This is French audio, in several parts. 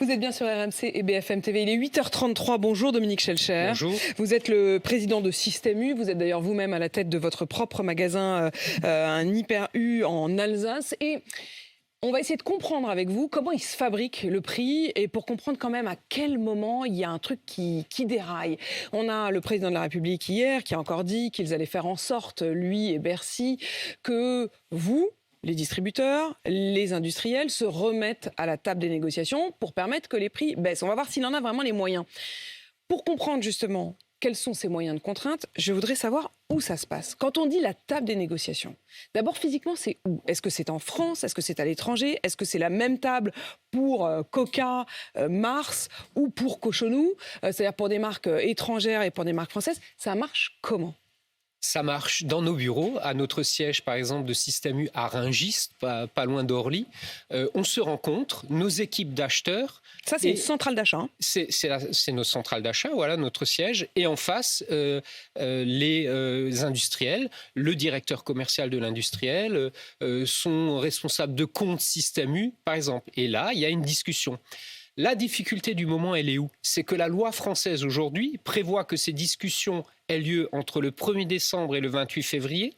Vous êtes bien sur RMC et BFM TV. Il est 8h33. Bonjour Dominique Schelcher. Bonjour. Vous êtes le président de Système U. Vous êtes d'ailleurs vous-même à la tête de votre propre magasin, un Hyper U en Alsace. Et on va essayer de comprendre avec vous comment il se fabrique le prix et pour comprendre quand même à quel moment il y a un truc qui déraille. On a le président de la République hier qui a encore dit qu'ils allaient faire en sorte, lui et Bercy, que vous, les distributeurs, les industriels se remettent à la table des négociations pour permettre que les prix baissent. On va voir s'il en a vraiment les moyens. Pour comprendre justement quels sont ces moyens de contrainte, je voudrais savoir où ça se passe. Quand on dit la table des négociations, d'abord physiquement, c'est où? Est-ce que c'est en France? Est-ce que c'est à l'étranger? Est-ce que c'est la même table pour Coca, Mars ou pour Cochonou? C'est-à-dire pour des marques étrangères et pour des marques françaises. Ça marche comment? Ça marche dans nos bureaux, à notre siège par exemple de Système U à Rungis, pas loin d'Orly. On se rencontre, nos équipes d'acheteurs. Ça, c'est une centrale d'achat. Hein. C'est nos centrales d'achat, voilà notre siège. Et en face, les industriels, le directeur commercial de l'industriel, son responsable de compte Système U, par exemple. Et là, il y a une discussion. La difficulté du moment, elle est où? C'est que la loi française aujourd'hui prévoit que ces discussions aient lieu entre le 1er décembre et le 28 février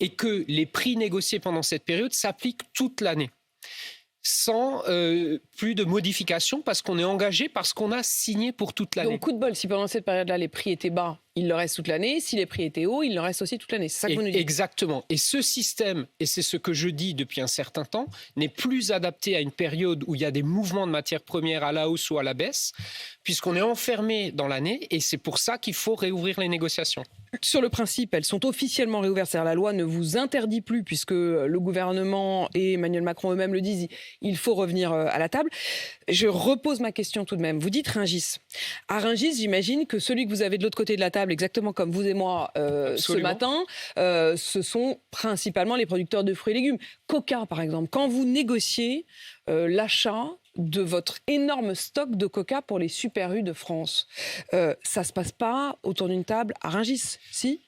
et que les prix négociés pendant cette période s'appliquent toute l'année. Sans plus de modifications parce qu'on est engagé, parce qu'on a signé pour toute l'année. Donc coup de bol, si pendant cette période-là les prix étaient bas, il le reste toute l'année. Si les prix étaient hauts, il le reste aussi toute l'année. C'est ça que vous nous dites. Exactement. Et ce système, et c'est ce que je dis depuis un certain temps, n'est plus adapté à une période où il y a des mouvements de matières premières à la hausse ou à la baisse, puisqu'on est enfermé dans l'année et c'est pour ça qu'il faut réouvrir les négociations. Sur le principe, elles sont officiellement réouvertes. C'est-à-dire la loi ne vous interdit plus, puisque le gouvernement et Emmanuel Macron eux-mêmes le disent, il faut revenir à la table. Je repose ma question tout de même. Vous dites Rungis. À Rungis, j'imagine que celui que vous avez de l'autre côté de la table, exactement comme vous et moi ce matin, ce sont principalement les producteurs de fruits et légumes. Coca, par exemple. Quand vous négociez l'achat de votre énorme stock de Coca pour les Super U de France, ça se passe pas autour d'une table à Rungis, si?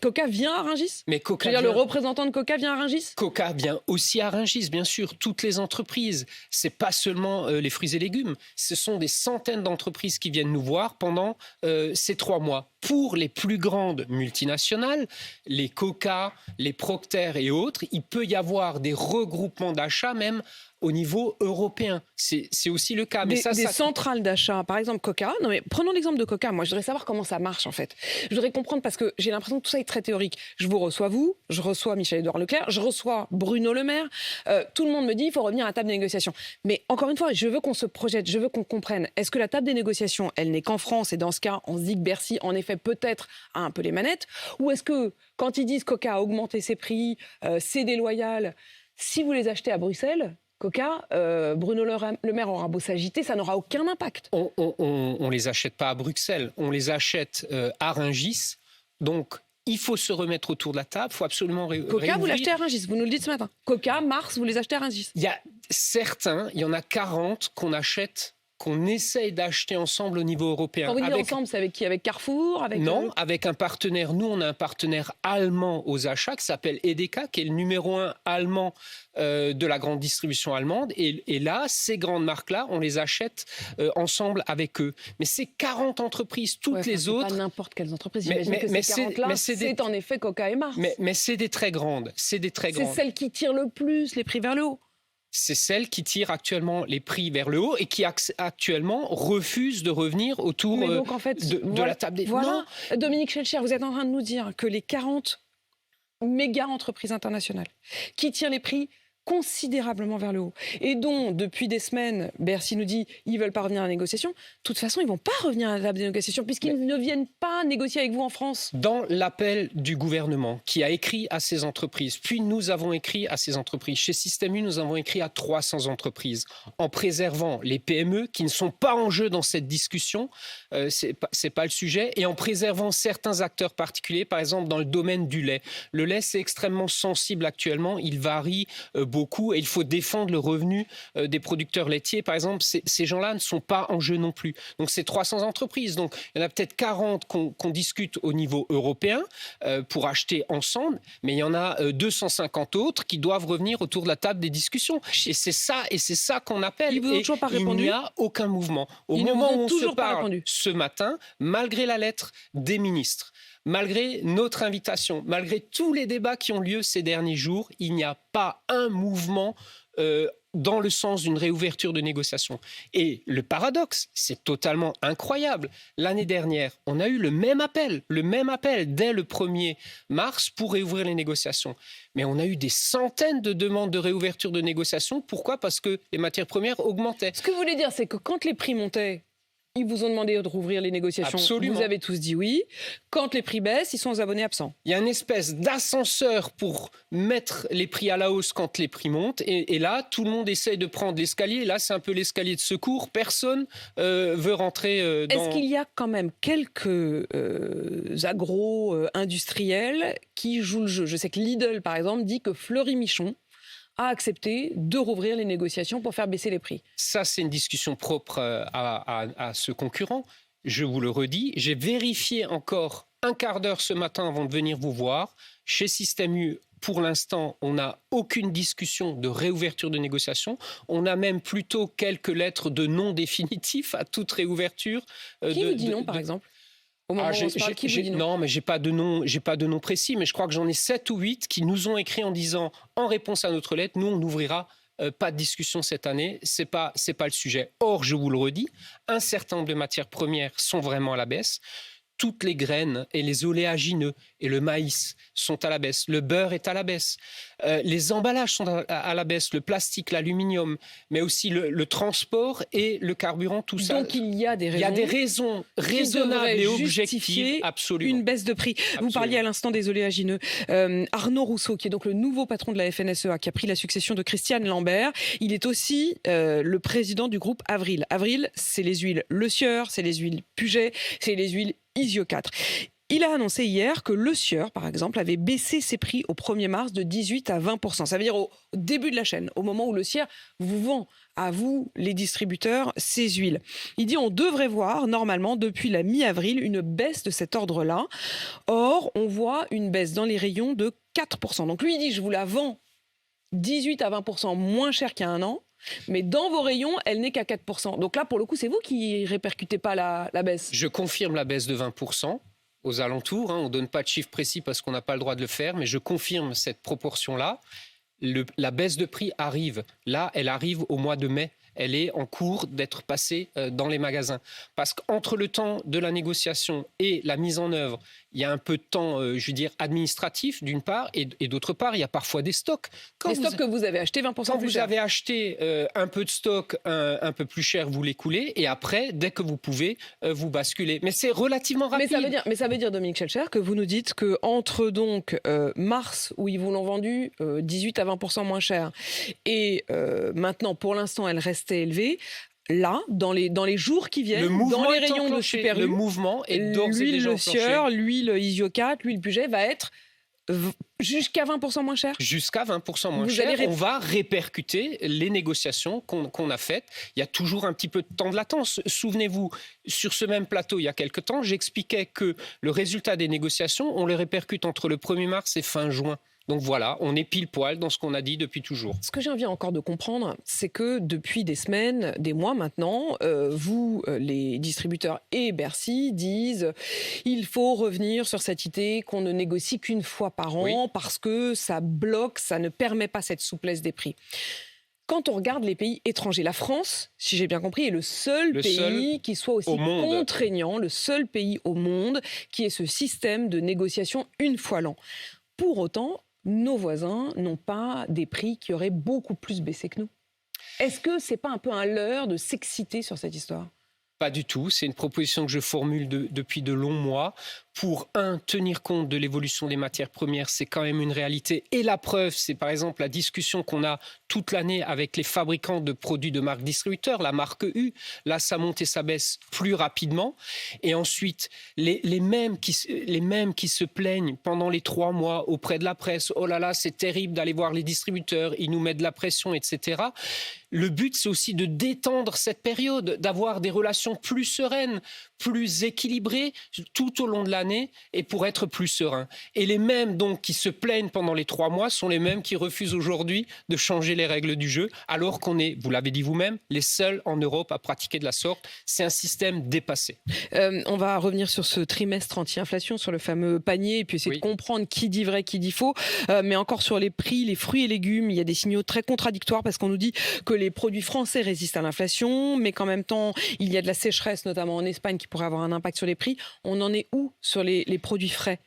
Coca vient à Rungis? Mais Coca le représentant de Coca vient à Rungis? Coca vient aussi à Rungis, bien sûr. Toutes les entreprises, c'est pas seulement les fruits et légumes. Ce sont des centaines d'entreprises qui viennent nous voir pendant ces 3 mois. Pour les plus grandes multinationales, les Coca, les Procter et autres, il peut y avoir des regroupements d'achats même au niveau européen. C'est aussi le cas. Mais des centrales d'achat, par exemple Coca. Non mais prenons l'exemple de Coca. Moi, je voudrais savoir comment ça marche en fait. Je voudrais comprendre parce que j'ai l'impression que tout ça est très théorique. Je vous reçois vous, je reçois Michel-Édouard Leclerc, je reçois Bruno Le Maire. Tout le monde me dit il faut revenir à la table des négociations. Mais encore une fois, je veux qu'on se projette, je veux qu'on comprenne. Est-ce que la table des négociations, elle n'est qu'en France et dans ce cas, on se dit que Bercy, en effet, peut-être a un peu les manettes? Ou est-ce que quand ils disent Coca a augmenté ses prix, c'est déloyal, si vous les achetez à Bruxelles, Coca, Bruno Le Maire aura beau s'agiter, ça n'aura aucun impact. On les achète pas à Bruxelles, on les achète à Rungis. Donc, il faut se remettre autour de la table, il faut absolument Coca, vous l'achetez à Rungis, vous nous le dites ce matin. Coca, Mars, vous les achetez à Rungis. Il y a certains, il y en a 40 qu'on achète, qu'on essaye d'acheter ensemble au niveau européen. Quand vous dites ensemble, c'est avec qui? Avec Carrefour? Non, avec un partenaire. Nous, on a un partenaire allemand aux achats qui s'appelle Edeka, qui est le numéro 1 allemand de la grande distribution allemande. Et là, ces grandes marques-là, on les achète ensemble avec eux. Mais c'est 40 entreprises, toutes les autres... Pas n'importe quelles entreprises. J'imagine que ces 40-là, c'est en effet Coca et Mars. Mais c'est des très grandes. C'est celles qui tirent le plus les prix vers le haut. C'est celle qui tire actuellement les prix vers le haut et qui actuellement refuse de revenir autour donc, en fait, de la table des... Voilà. Non. Dominique Schelcher, vous êtes en train de nous dire que les 40 méga entreprises internationales qui tirent les prix considérablement vers le haut et dont, depuis des semaines, Bercy nous dit ils ne veulent pas revenir à la négociation, de toute façon, ils ne vont pas revenir à la table des négociations puisqu'ils ne viennent pas négocier avec vous en France. Dans l'appel du gouvernement qui a écrit à ces entreprises, puis nous avons écrit à ces entreprises, chez Système U, nous avons écrit à 300 entreprises en préservant les PME qui ne sont pas en jeu dans cette discussion, c'est pas le sujet, et en préservant certains acteurs particuliers, par exemple dans le domaine du lait. Le lait, c'est extrêmement sensible actuellement, il varie beaucoup beaucoup et il faut défendre le revenu des producteurs laitiers. Par exemple, ces gens-là ne sont pas en jeu non plus. Donc, c'est 300 entreprises. Donc, il y en a peut-être 40 qu'on discute au niveau européen pour acheter ensemble, mais il y en a 250 autres qui doivent revenir autour de la table des discussions. Et c'est ça qu'on appelle. Ils vous ont toujours pas répondu. Il n'y a aucun mouvement. Au Ils ne moment vous ont où on toujours se pas parle répondu. ce matin, malgré la lettre des ministres, malgré notre invitation, malgré tous les débats qui ont lieu ces derniers jours, il n'y a pas un mouvement dans le sens d'une réouverture de négociations. Et le paradoxe, c'est totalement incroyable. L'année dernière, on a eu le même appel dès le 1er mars pour réouvrir les négociations. Mais on a eu des centaines de demandes de réouverture de négociations. Pourquoi ? Parce que les matières premières augmentaient. Ce que vous voulez dire, c'est que quand les prix montaient, ils vous ont demandé de rouvrir les négociations. Absolument. Vous avez tous dit oui. Quand les prix baissent, ils sont aux abonnés absents. Il y a une espèce d'ascenseur pour mettre les prix à la hausse quand les prix montent. Et là, tout le monde essaye de prendre l'escalier. Là, c'est un peu l'escalier de secours. Personne veut rentrer dans... Est-ce qu'il y a quand même quelques agro-industriels qui jouent le jeu ? Je sais que Lidl, par exemple, dit que Fleury-Michon a accepté de rouvrir les négociations pour faire baisser les prix. Ça, c'est une discussion propre à ce concurrent. Je vous le redis, j'ai vérifié encore un quart d'heure ce matin avant de venir vous voir. Chez Système U, pour l'instant, on n'a aucune discussion de réouverture de négociations. On a même plutôt quelques lettres de non définitifs à toute réouverture. Qui vous dit non, par exemple ? Au moment où on se parle, qui vous dit non ? Non, mais j'ai pas de nom précis, mais je crois que j'en ai 7 ou 8 qui nous ont écrit en disant, en réponse à notre lettre, nous, on n'ouvrira pas de discussion cette année, c'est pas le sujet. Or, je vous le redis, un certain nombre de matières premières sont vraiment à la baisse. Toutes les graines et les oléagineux et le maïs sont à la baisse. Le beurre est à la baisse. Les emballages sont à la baisse. Le plastique, l'aluminium, mais aussi le transport et le carburant, tout ça. Donc il y a des raisons. Il y a des raisons raisonnables et objectives, absolument. Une baisse de prix. Absolument. Vous parliez à l'instant des oléagineux. Arnaud Rousseau, qui est donc le nouveau patron de la FNSEA, qui a pris la succession de Christiane Lambert, il est aussi le président du groupe Avril. Avril, c'est les huiles Le Sieur, c'est les huiles Puget, c'est les huiles Isio 4. Il a annoncé hier que Le Sieur, par exemple, avait baissé ses prix au 1er mars de 18 à 20%. Ça veut dire au début de la chaîne, au moment où Le Sieur vous vend à vous, les distributeurs, ces huiles. Il dit on devrait voir, normalement, depuis la mi-avril, une baisse de cet ordre-là. Or, on voit une baisse dans les rayons de 4%. Donc lui, il dit je vous la vends 18 à 20% moins cher qu'il y a un an. Mais dans vos rayons, elle n'est qu'à 4%. Donc là, pour le coup, c'est vous qui répercutez pas la baisse. Je confirme la baisse de 20% aux alentours. On ne donne pas de chiffre précis parce qu'on n'a pas le droit de le faire, mais je confirme cette proportion-là. La baisse de prix arrive. Là, elle arrive au mois de mai. Elle est en cours d'être passée dans les magasins. Parce qu'entre le temps de la négociation et la mise en œuvre, il y a un peu de temps, administratif, d'une part, et d'autre part, il y a parfois des stocks. Les stocks que vous avez achetés 20% plus cher. Quand vous avez acheté un peu de stock un peu plus cher, vous l'écoulez, et après, dès que vous pouvez, vous basculez. Mais c'est relativement rapide. Mais ça veut dire, Dominique Schelcher, que vous nous dites qu'entre donc mars, où ils vous l'ont vendu 18 à 20% moins cher, et maintenant, pour l'instant, elle restait élevée. Là, dans les jours qui viennent, dans les rayons de Super U, le mouvement est d'ores et déjà enclenché. L'huile Le Sieur, l'huile Isio 4, l'huile Puget va être jusqu'à 20% moins cher. Jusqu'à 20% moins cher. On va répercuter les négociations qu'on a faites. Il y a toujours un petit peu de temps de latence. Souvenez-vous, sur ce même plateau, il y a quelque temps, j'expliquais que le résultat des négociations, on les répercute entre le 1er mars et fin juin. Donc voilà, on est pile poil dans ce qu'on a dit depuis toujours. Ce que j'ai envie encore de comprendre, c'est que depuis des semaines, des mois maintenant, vous, les distributeurs et Bercy, disent il faut revenir sur cette idée qu'on ne négocie qu'une fois par an parce que ça bloque, ça ne permet pas cette souplesse des prix. Quand on regarde les pays étrangers, la France, si j'ai bien compris, est le seul pays qui soit aussi contraignant, le seul pays au monde qui ait ce système de négociation une fois l'an. Pour autant, nos voisins n'ont pas des prix qui auraient beaucoup plus baissé que nous. Est-ce que c'est pas un peu un leurre de s'exciter sur cette histoire ? Pas du tout. C'est une proposition que je formule depuis de longs mois pour, tenir compte de l'évolution des matières premières, c'est quand même une réalité. Et la preuve, c'est par exemple la discussion qu'on a toute l'année avec les fabricants de produits de marque distributeur, la marque U. Là, ça monte et ça baisse plus rapidement. Et ensuite, les mêmes qui se plaignent pendant les 3 mois auprès de la presse, oh là là, c'est terrible d'aller voir les distributeurs, ils nous mettent de la pression, etc. Le but, c'est aussi de détendre cette période, d'avoir des relations plus sereines, plus équilibrées tout au long de l'année et pour être plus serein. Et les mêmes donc qui se plaignent pendant les 3 mois sont les mêmes qui refusent aujourd'hui de changer les règles du jeu, alors qu'on est, vous l'avez dit vous-même, les seuls en Europe à pratiquer de la sorte. C'est un système dépassé. On va revenir sur ce trimestre anti-inflation, sur le fameux panier, et puis essayer de comprendre qui dit vrai, qui dit faux. Mais encore sur les prix, les fruits et légumes, il y a des signaux très contradictoires parce qu'on nous dit que les produits français résistent à l'inflation, mais qu'en même temps, il y a de la sécheresse, notamment en Espagne, qui pourrait avoir un impact sur les prix. On en est où sur les produits frais ?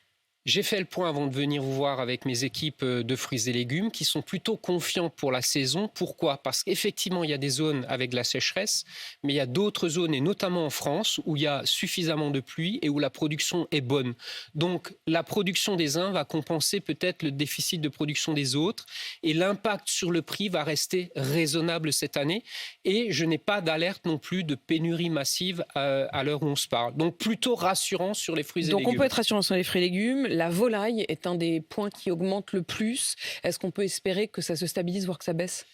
J'ai fait le point avant de venir vous voir avec mes équipes de fruits et légumes qui sont plutôt confiants pour la saison. Pourquoi ? Parce qu'effectivement, il y a des zones avec de la sécheresse, mais il y a d'autres zones, et notamment en France, où il y a suffisamment de pluie et où la production est bonne. Donc, la production des uns va compenser peut-être le déficit de production des autres, et l'impact sur le prix va rester raisonnable cette année. Et je n'ai pas d'alerte non plus de pénurie massive à l'heure où on se parle. Donc, plutôt rassurant sur les fruits et légumes. Donc, on peut être rassurant sur les fruits et légumes. La volaille est un des points qui augmente le plus. Est-ce qu'on peut espérer que ça se stabilise, voire que ça baisse ?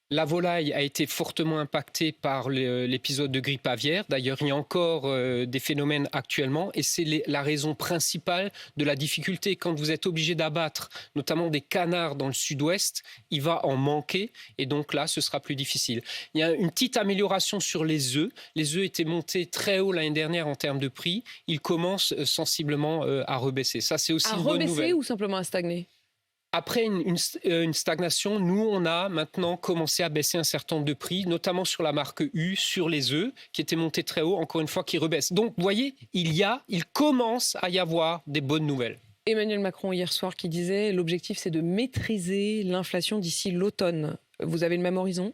La volaille a été fortement impactée par l'épisode de grippe aviaire. D'ailleurs, il y a encore des phénomènes actuellement et c'est la raison principale de la difficulté. Quand vous êtes obligé d'abattre notamment des canards dans le sud-ouest, il va en manquer et donc là, ce sera plus difficile. Il y a une petite amélioration sur les œufs. Les œufs étaient montés très haut l'année dernière en termes de prix. Ils commencent sensiblement à rebaisser. Ça, c'est aussi une bonne nouvelle. À rebaisser ou simplement à stagner ? Après une stagnation, nous, on a maintenant commencé à baisser un certain nombre de prix, notamment sur la marque U, sur les œufs, qui étaient montés très haut, encore une fois, qui rebaissent. Donc, vous voyez, il commence à y avoir des bonnes nouvelles. Emmanuel Macron, hier soir, qui disait « L'objectif, c'est de maîtriser l'inflation d'ici l'automne ». Vous avez le même horizon ?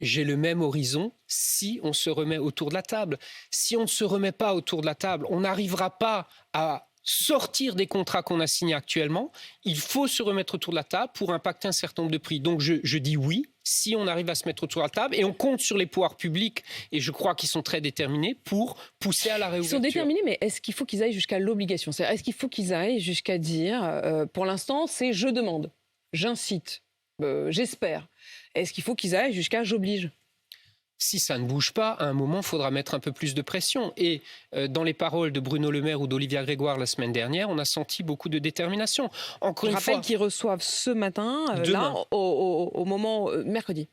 J'ai le même horizon si on se remet autour de la table. Si on ne se remet pas autour de la table, on n'arrivera pas à sortir des contrats qu'on a signés actuellement. Il faut se remettre autour de la table pour impacter un certain nombre de prix. Donc je dis oui, si on arrive à se mettre autour de la table, et on compte sur les pouvoirs publics, et je crois qu'ils sont très déterminés, pour pousser à la réouverture. Ils sont déterminés, mais est-ce qu'il faut qu'ils aillent jusqu'à l'obligation ? C'est-à-dire, est-ce qu'il faut qu'ils aillent jusqu'à dire, pour l'instant, c'est je demande, j'incite, j'espère. Est-ce qu'il faut qu'ils aillent jusqu'à j'oblige ? Si ça ne bouge pas, à un moment, il faudra mettre un peu plus de pression. Et dans les paroles de Bruno Le Maire ou d'Olivia Grégoire la semaine dernière, on a senti beaucoup de détermination. Encore une fois, je rappelle qu'ils reçoivent ce matin, là, au moment mercredi.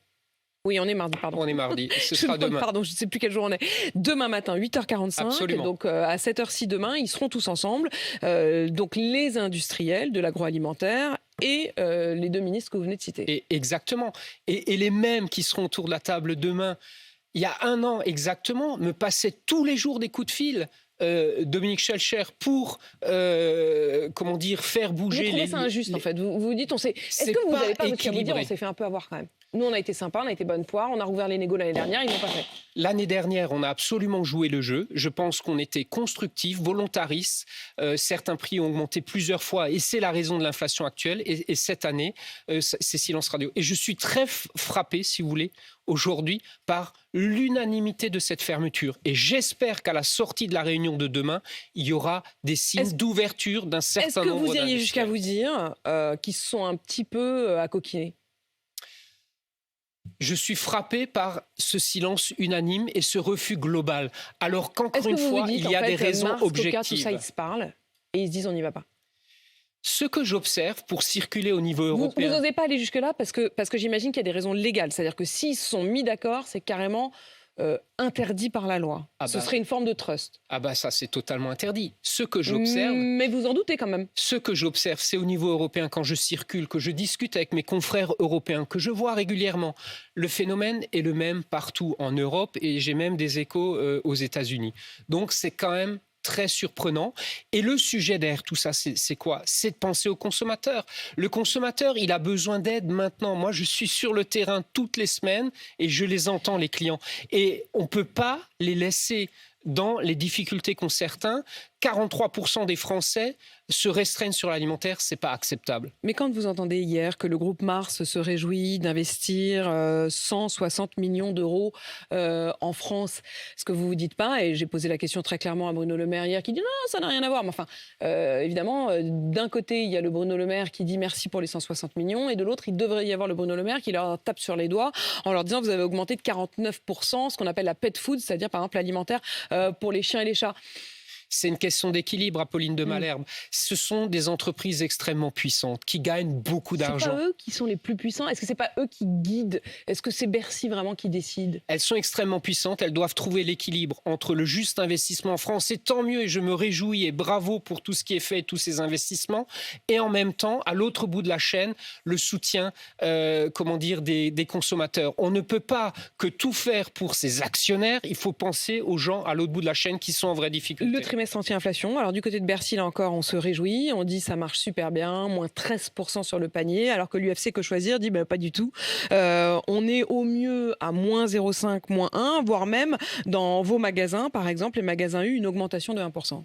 Oui, on est mardi, pardon. On est mardi, ce sera demain. Pardon, je ne sais plus quel jour on est. Demain matin, 8h45. Absolument. Donc à cette heure-ci demain, ils seront tous ensemble. Donc les industriels de l'agroalimentaire et les deux ministres que vous venez de citer. Exactement. Et les mêmes qui seront autour de la table demain, il y a 1 an exactement, me passaient tous les jours des coups de fil. Dominique Schelcher pour faire bouger. Vous trouvez ça injuste en fait. Vous vous dites, est-ce que vous n'avez pas votre dire, on s'est fait un peu avoir quand même. Nous, on a été sympa, on a été bonne poire, on a rouvert les négos l'année dernière, ils n'ont pas fait. L'année dernière, on a absolument joué le jeu. Je pense qu'on était constructif, volontariste. Certains prix ont augmenté plusieurs fois et c'est la raison de l'inflation actuelle. Et cette année, c'est silence radio. Et je suis très frappé, si vous voulez, aujourd'hui, par l'unanimité de cette fermeture. Et j'espère qu'à la sortie de la réunion de demain, il y aura des signes d'ouverture d'un certain nombre d'industriels. Est-ce que vous iriez jusqu'à vous dire qu'ils sont un petit peu à coquiner ? Je suis frappé par ce silence unanime et ce refus global. Alors qu'encore une fois, il y a des raisons objectives. Tout ça, ils se parlent et ils se disent on n'y va pas. Ce que j'observe pour circuler au niveau européen... Vous n'osez pas aller jusque-là parce que j'imagine qu'il y a des raisons légales. C'est-à-dire que s'ils se sont mis d'accord, c'est carrément interdit par la loi. Ce serait une forme de trust. Ça c'est totalement interdit. Ce que j'observe... Mais vous en doutez quand même. Ce que j'observe, c'est au niveau européen, quand je circule, que je discute avec mes confrères européens, que je vois régulièrement, le phénomène est le même partout en Europe et j'ai même des échos aux États-Unis. Donc c'est quand même très surprenant. Et le sujet derrière tout ça, c'est quoi ? C'est de penser au consommateur. Le consommateur, il a besoin d'aide maintenant. Moi, je suis sur le terrain toutes les semaines et je les entends, les clients. Et on ne peut pas les laisser dans les difficultés qu'ont certains. 43% des Français se restreignent sur l'alimentaire, c'est pas acceptable. Mais quand vous entendez hier que le groupe Mars se réjouit d'investir 160 millions d'euros en France, ce que vous vous dites pas, et j'ai posé la question très clairement à Bruno Le Maire hier qui dit non, ça n'a rien à voir. Mais enfin, évidemment, d'un côté, il y a le Bruno Le Maire qui dit merci pour les 160 millions, et de l'autre, il devrait y avoir le Bruno Le Maire qui leur tape sur les doigts en leur disant vous avez augmenté de 49% ce qu'on appelle la pet food, c'est-à-dire par exemple l'alimentaire pour les chiens et les chats. C'est une question d'équilibre, Apolline de Malherbe. Ce sont des entreprises extrêmement puissantes qui gagnent beaucoup d'argent. C'est pas eux qui sont les plus puissants? Est-ce que c'est pas eux qui guident? Est-ce que c'est Bercy vraiment qui décide? Elles sont extrêmement puissantes. Elles doivent trouver l'équilibre entre le juste investissement en France. Et tant mieux, et je me réjouis et bravo pour tout ce qui est fait, tous ces investissements. Et en même temps, à l'autre bout de la chaîne, le soutien, des consommateurs. On ne peut pas que tout faire pour ses actionnaires. Il faut penser aux gens à l'autre bout de la chaîne qui sont en vraie difficulté. Le trimestre anti-inflation. Alors du côté de Bercy, là encore, on se réjouit. On dit ça marche super bien, moins 13% sur le panier, alors que l'UFC Que Choisir dit pas du tout. On est au mieux à moins 0,5, moins 1, voire même dans vos magasins, par exemple, les magasins U, une augmentation de 1%.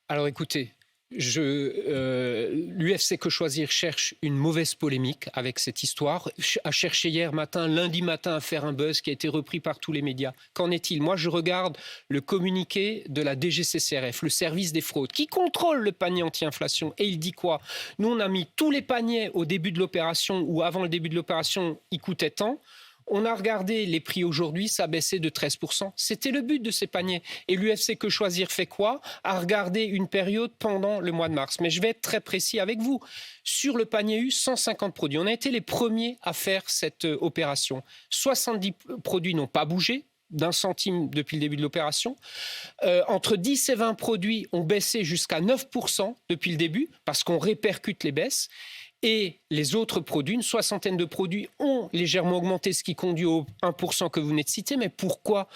Alors écoutez, l'UFC Que Choisir cherche une mauvaise polémique avec cette histoire, a cherché lundi matin à faire un buzz qui a été repris par tous les médias. Qu'en est-il? Moi, je regarde le communiqué de la DGCCRF, le service des fraudes, qui contrôle le panier anti-inflation. Et il dit quoi? Nous, on a mis tous les paniers au début de l'opération ou avant le début de l'opération, ils coûtaient tant. On a regardé les prix aujourd'hui, ça a baissé de 13%. C'était le but de ces paniers. Et l'UFC Que Choisir fait quoi? A regardé une période pendant le mois de mars. Mais je vais être très précis avec vous. Sur le panier U, 150 produits. On a été les premiers à faire cette opération. 70 produits n'ont pas bougé d'1 centime depuis le début de l'opération. Entre 10 et 20 produits ont baissé jusqu'à 9% depuis le début, parce qu'on répercute les baisses. Et les autres produits, une soixantaine de produits, ont légèrement augmenté, ce qui conduit au 1% que vous venez de citer. Mais pourquoi?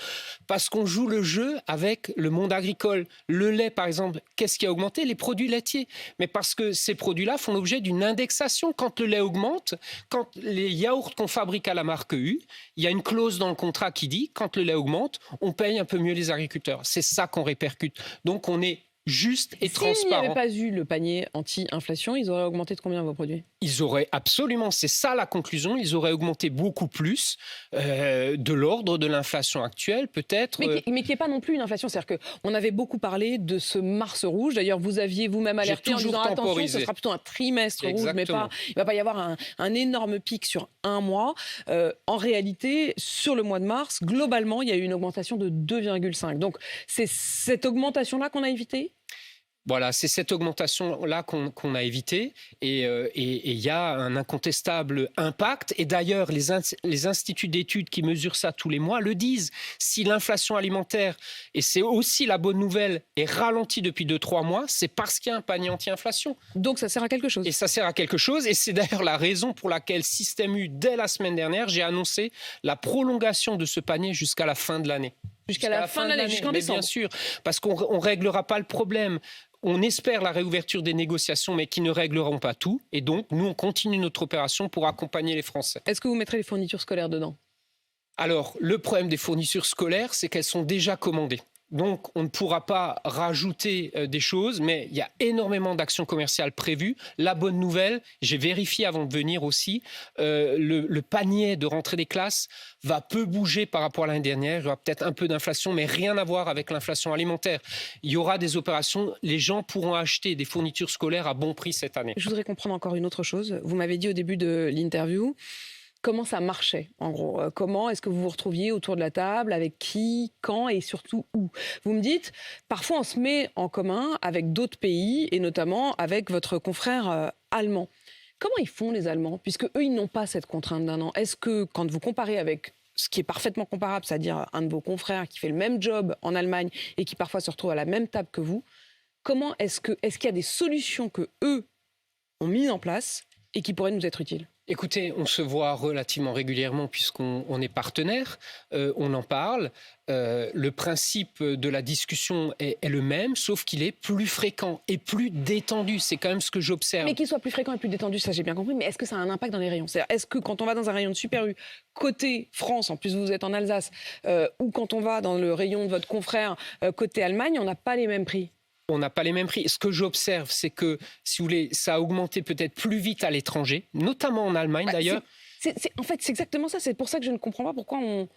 Parce qu'on joue le jeu avec le monde agricole. Le lait, par exemple, qu'est-ce qui a augmenté? Les produits laitiers. Mais parce que ces produits-là font l'objet d'une indexation. Quand le lait augmente, quand les yaourts qu'on fabrique à la marque U, il y a une clause dans le contrat qui dit, quand le lait augmente, on paye un peu mieux les agriculteurs. C'est ça qu'on répercute. Donc on est juste et transparent. S'il n'y avait pas eu le panier anti-inflation, ils auraient augmenté de combien vos produits? Ils auraient absolument, c'est ça la conclusion, ils auraient augmenté beaucoup plus, de l'ordre de l'inflation actuelle peut-être. Mais qui n'est pas non plus une inflation, c'est-à-dire qu'on avait beaucoup parlé de ce mars rouge, d'ailleurs vous aviez vous-même alerté en disant attention, ce sera plutôt un trimestre rouge, mais pas, il ne va pas y avoir un énorme pic sur un mois. En réalité, sur le mois de mars, globalement, il y a eu une augmentation de 2,5. Donc c'est cette augmentation-là qu'on a évitée? Voilà, c'est cette augmentation-là qu'on a évitée et il y a un incontestable impact. Et d'ailleurs, les instituts d'études qui mesurent ça tous les mois le disent. Si l'inflation alimentaire, et c'est aussi la bonne nouvelle, est ralentie depuis 2-3 mois, c'est parce qu'il y a un panier anti-inflation. Donc ça sert à quelque chose. Et ça sert à quelque chose. Et c'est d'ailleurs la raison pour laquelle Système U, dès la semaine dernière, j'ai annoncé la prolongation de ce panier jusqu'à la fin de l'année. Jusqu'à la fin de l'année, jusqu'en décembre. Bien sûr, parce qu'on ne réglera pas le problème. On espère la réouverture des négociations, mais qui ne régleront pas tout. Et donc, nous, on continue notre opération pour accompagner les Français. Est-ce que vous mettrez les fournitures scolaires dedans? Alors, le problème des fournitures scolaires, c'est qu'elles sont déjà commandées. Donc, on ne pourra pas rajouter des choses, mais il y a énormément d'actions commerciales prévues. La bonne nouvelle, j'ai vérifié avant de venir aussi, le panier de rentrée des classes va peu bouger par rapport à l'année dernière. Il y aura peut-être un peu d'inflation, mais rien à voir avec l'inflation alimentaire. Il y aura des opérations, les gens pourront acheter des fournitures scolaires à bon prix cette année. Je voudrais comprendre encore une autre chose. Vous m'avez dit au début de l'interview comment ça marchait, en gros. Comment est-ce que vous vous retrouviez autour de la table, avec qui, quand et surtout où? Vous me dites, parfois on se met en commun avec d'autres pays, et notamment avec votre confrère allemand. Comment ils font les Allemands, puisque eux, ils n'ont pas cette contrainte d'1 an? Est-ce que, quand vous comparez avec ce qui est parfaitement comparable, c'est-à-dire un de vos confrères qui fait le même job en Allemagne et qui parfois se retrouve à la même table que vous, comment est-ce qu'il y a des solutions que eux ont mises en place et qui pourrait nous être utile? Écoutez, on se voit relativement régulièrement puisqu'on est partenaire, on en parle. Le principe de la discussion est le même, sauf qu'il est plus fréquent et plus détendu. C'est quand même ce que j'observe. Mais qu'il soit plus fréquent et plus détendu, ça j'ai bien compris, mais est-ce que ça a un impact dans les rayons? C'est-à-dire, est-ce que quand on va dans un rayon de Super U, côté France, en plus vous êtes en Alsace, ou quand on va dans le rayon de votre confrère, côté Allemagne, on n'a pas les mêmes prix? On n'a pas les mêmes prix. Ce que j'observe, c'est que, si vous voulez, ça a augmenté peut-être plus vite à l'étranger, notamment en Allemagne d'ailleurs. En fait, c'est exactement ça. C'est pour ça que je ne comprends pas pourquoi on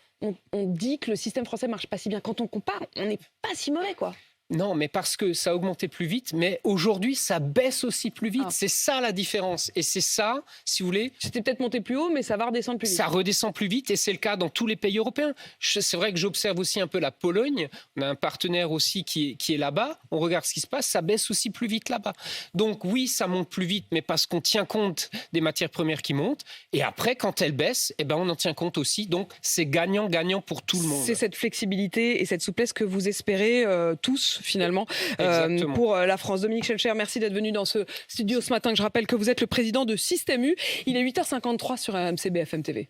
dit que le système français marche pas si bien. Quand on compare, on n'est pas si mauvais, quoi. Non, mais parce que ça a augmenté plus vite, mais aujourd'hui, ça baisse aussi plus vite. Ah. C'est ça la différence. Et c'est ça, si vous voulez... C'était peut-être monté plus haut, mais ça va redescendre plus vite. Ça redescend plus vite et c'est le cas dans tous les pays européens. C'est vrai que j'observe aussi un peu la Pologne. On a un partenaire aussi qui est là-bas. On regarde ce qui se passe, ça baisse aussi plus vite là-bas. Donc oui, ça monte plus vite, mais parce qu'on tient compte des matières premières qui montent. Et après, quand elles baissent, eh ben, on en tient compte aussi. Donc c'est gagnant-gagnant pour tout le monde. C'est cette flexibilité et cette souplesse que vous espérez tous, finalement, pour la France. Dominique Schelcher, merci d'être venu dans ce studio ce matin. Je rappelle que vous êtes le président de Système U. Il est 8h53 sur RMC BFM TV.